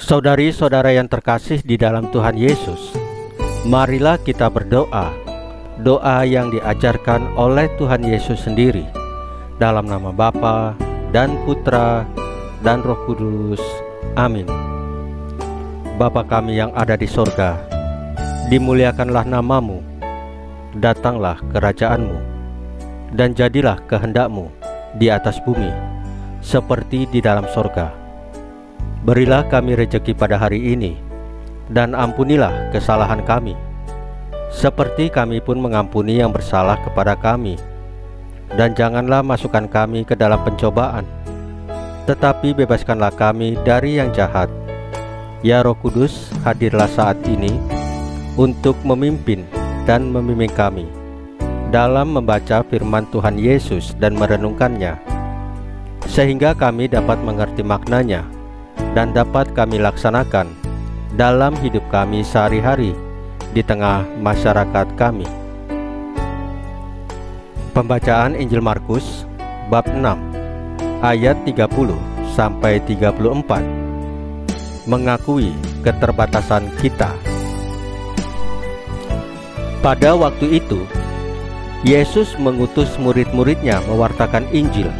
Saudari-saudara yang terkasih di dalam Tuhan Yesus, marilah kita berdoa, doa yang diajarkan oleh Tuhan Yesus sendiri, dalam nama Bapa dan Putra dan Roh Kudus. Amin. Bapa kami yang ada di sorga, dimuliakanlah namamu, datanglah kerajaanmu, dan jadilah kehendak-Mu di atas bumi, seperti di dalam sorga. Berilah kami rejeki pada hari ini, dan ampunilah kesalahan kami, seperti kami pun mengampuni yang bersalah kepada kami. Dan janganlah masukkan kami ke dalam pencobaan, tetapi bebaskanlah kami dari yang jahat. Ya Roh Kudus, hadirlah saat ini untuk memimpin dan membimbing kami dalam membaca firman Tuhan Yesus dan merenungkannya, sehingga kami dapat mengerti maknanya dan dapat kami laksanakan dalam hidup kami sehari-hari di tengah masyarakat kami. Pembacaan Injil Markus bab 6 ayat 30 sampai 34. Mengakui keterbatasan kita. Pada waktu itu, Yesus mengutus murid-muridnya mewartakan Injil.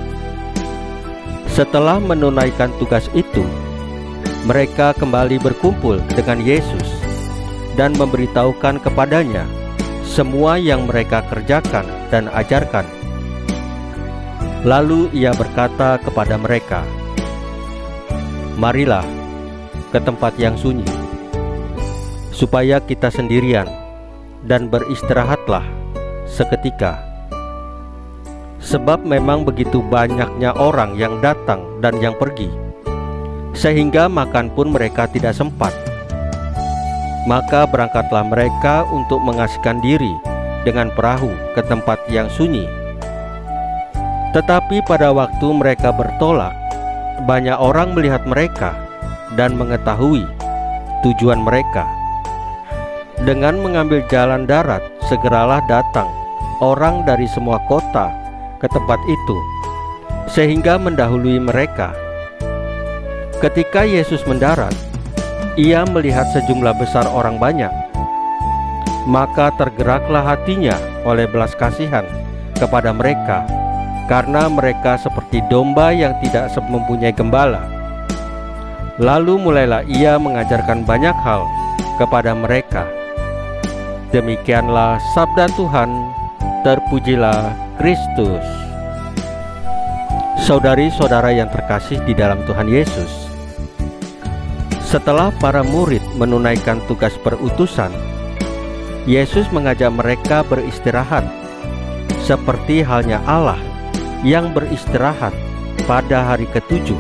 Setelah menunaikan tugas itu, mereka kembali berkumpul dengan Yesus dan memberitahukan kepadanya semua yang mereka kerjakan dan ajarkan. Lalu ia berkata kepada mereka, "Marilah ke tempat yang sunyi, supaya kita sendirian, dan beristirahatlah seketika. Sebab memang begitu banyaknya orang yang datang dan yang pergi, sehingga makan pun mereka tidak sempat. Maka berangkatlah mereka untuk mengasihkan diri dengan perahu ke tempat yang sunyi. Tetapi pada waktu mereka bertolak, banyak orang melihat mereka dan mengetahui tujuan mereka. Dengan mengambil jalan darat, segeralah datang orang dari semua kota ke tempat itu, sehingga mendahului mereka. Ketika Yesus mendarat, ia melihat sejumlah besar orang banyak, maka tergeraklah hatinya oleh belas kasihan kepada mereka, karena mereka seperti domba yang tidak mempunyai gembala. Lalu mulailah ia mengajarkan banyak hal kepada mereka. Demikianlah sabda Tuhan. Terpujilah Kristus." Saudari-saudara yang terkasih di dalam Tuhan Yesus, setelah para murid menunaikan tugas perutusan, Yesus mengajak mereka beristirahat, seperti halnya Allah yang beristirahat pada hari ke-7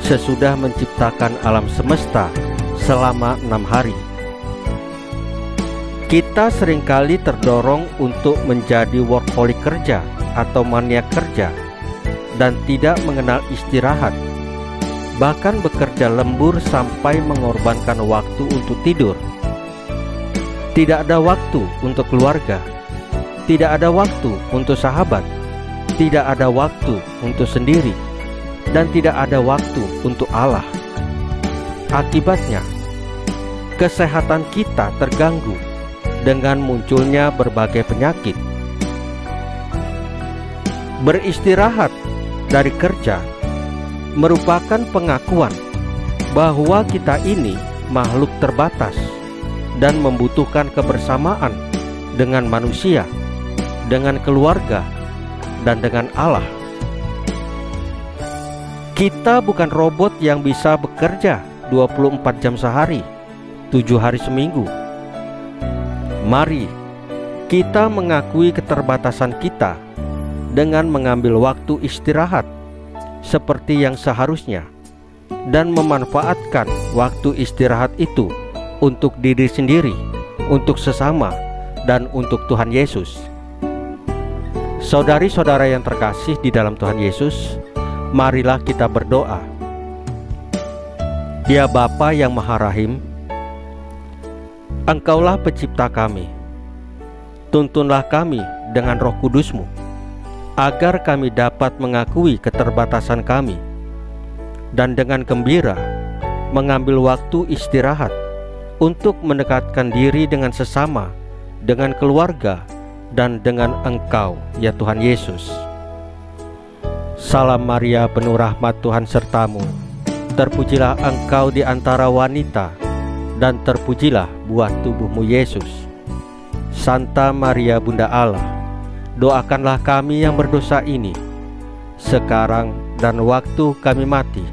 sesudah menciptakan alam semesta selama 6 hari. Kita seringkali terdorong untuk menjadi workaholic kerja atau maniak kerja dan tidak mengenal istirahat, bahkan bekerja lembur sampai mengorbankan waktu untuk tidur. Tidak ada waktu untuk keluarga, tidak ada waktu untuk sahabat, tidak ada waktu untuk sendiri, dan tidak ada waktu untuk Allah. Akibatnya, kesehatan kita terganggu dengan munculnya berbagai penyakit. Beristirahat dari kerja merupakan pengakuan bahwa kita ini makhluk terbatas dan membutuhkan kebersamaan dengan manusia, dengan keluarga, dan dengan Allah. Kita bukan robot yang bisa bekerja 24 jam sehari, 7 hari seminggu. Mari kita mengakui keterbatasan kita dengan mengambil waktu istirahat seperti yang seharusnya, dan memanfaatkan waktu istirahat itu untuk diri sendiri, untuk sesama, dan untuk Tuhan Yesus. Saudari-saudara yang terkasih di dalam Tuhan Yesus, marilah kita berdoa. Ya Bapa yang Maha Rahim, Engkaulah pencipta kami. Tuntunlah kami dengan Roh Kudus-Mu, agar kami dapat mengakui keterbatasan kami, dan dengan gembira mengambil waktu istirahat untuk mendekatkan diri dengan sesama, dengan keluarga, dan dengan Engkau, ya Tuhan Yesus. Salam Maria, penuh rahmat, Tuhan sertamu. Terpujilah Engkau di antara wanita, dan terpujilah buah tubuhmu Yesus. Santa Maria Bunda Allah, doakanlah kami yang berdosa ini, sekarang dan waktu kami mati.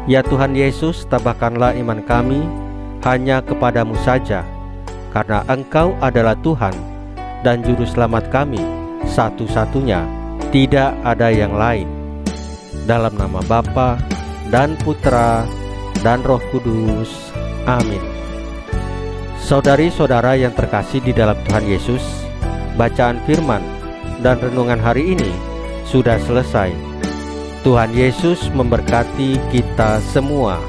Ya Tuhan Yesus, tabahkanlah iman kami hanya kepadamu saja, karena Engkau adalah Tuhan dan Juru Selamat kami satu-satunya, tidak ada yang lain. Dalam nama Bapa dan Putra dan Roh Kudus. Amin. Saudari-saudara yang terkasih di dalam Tuhan Yesus, bacaan firman dan renungan hari ini sudah selesai. Tuhan Yesus memberkati kita semua.